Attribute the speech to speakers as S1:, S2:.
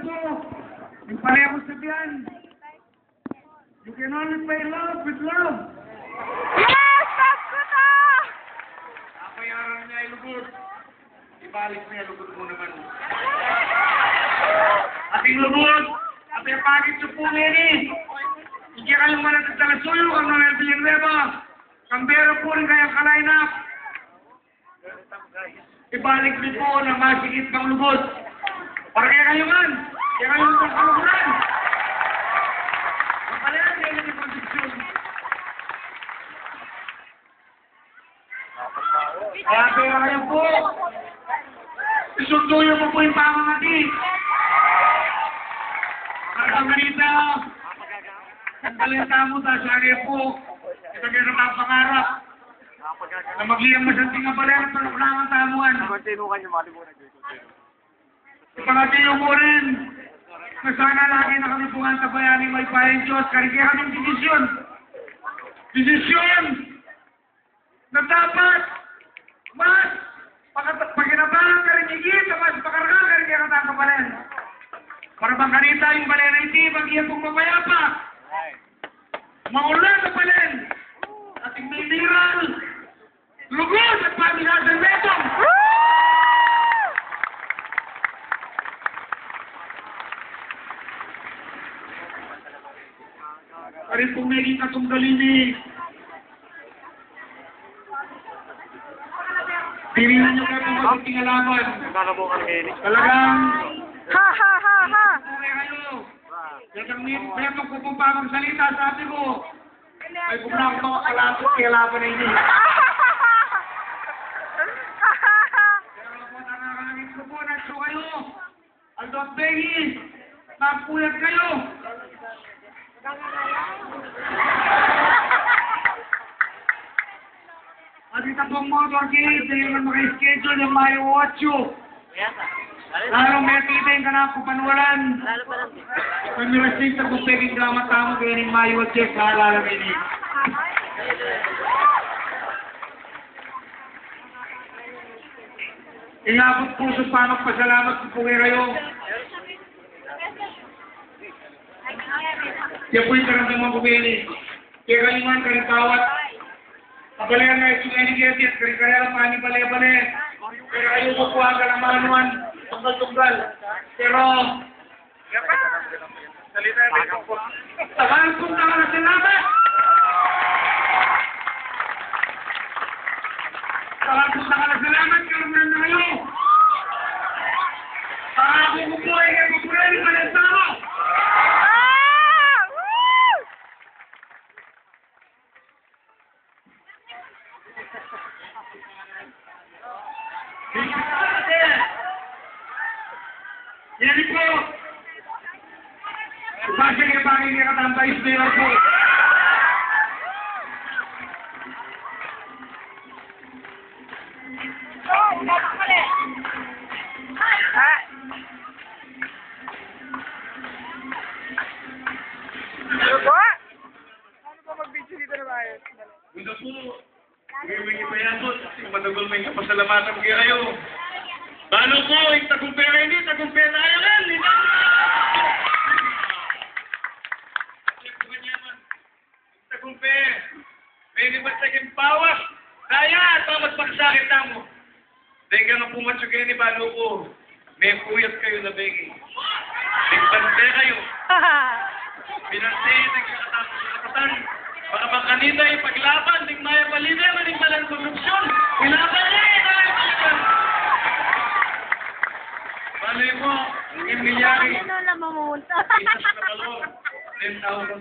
S1: po. Yung parehong sabihan. You can only pay love with love.
S2: Yes! Sakto na!
S1: Napayaran niya ay lubot. Ibalik niya, lubot mo naman. Ating lubot, ating pagit sa pungin eh. Hindi kayong manatagdalasuyo kang Noel Villanueva. Kambero po rin kayang ka-line-up. Ibalik niyo po na masigit ng lubot. Para kaya kayo man. Kaya kayo man kaluguran. Mapalayan kayo ng konsepsyon. Kaya pera kayo po. Isunduyo mo po yung pamangati. Para manita. Ang balita mo sa sari po. Ito gano'n ang pangarap. Na magliyang masanting ang balera at tulok-langang tamuan. Ipangatiyo mo rin na sana lagi na kami pungan sa bayaning may pahing Diyos. Karigyan kaming desisyon. Desisyon na dapat mas pagkinabangan ka rin higit na mas pakarga ka rin kaya katakapalan. Para bang kanita yung balera hindi bagyan pong mapayapa. Maulan na palen. Ating mineral. Lugod at pamilasan metong. Karin pong may katunggalini. Tirihan nyo kayo kung magiging alaman. Talagang
S2: Ha ha ha ha!
S1: pure kayo. Kaya kung pupang salita sa atin mo, ay bumlang mga kalapot kaya laban na ini. Kaya wala po nakakangit ko po, nagso kayo. Aldo at Behi, napuyat kayo. At itapong motorcade, dahil na maka-schedule yung Mayo 8. Lalo may titay ka na kupanwalan. Kung may rasita kung pwedeng drama tamo kaya ng Mayo 8, naalala mo ini. Ingabot po sa panagpasalamat po kayo. Kaya po yung karamdaman ko bini. Kaya kayo man, karintawat. Pabalayan na ito ngayon ni Gertie at karikaya lang paani bale-bale. Pero kayo po po ang kalamanuan, tunggal-tunggal. Pero, tagal kong tanga na salamat! Tagal kong tanga na salamat, karamdaman na kayo! Pangako ko po ay kayo po rin, palensano! Yan po! Basta nga bagay nga katambay sa mayor po.
S2: Ano ba? Ano ba mag-video dito na tayo?
S1: Bunda po, hindi may ipayabot. Matagal may kapasalamatan kayo. Balo po, yung tagumpera hindi, tagumpera ayaw yan. Tagumpera. May libat sa pawas. Kaya, tamat pagsakit na mo. Dahil ka nga pumatsyo kayo ni Balo ko. May puyat kayo na begi. Nagbante kayo. Binante, nagkakatapos sa kapatan. Baka ba kanina yung paglaban, ning maya palibya, maning malang korupsyon. Ilaban niya, ilaban. Baloy mo, yung milyari.
S2: Ano na mamunta?
S1: Isas na balong, 10,000.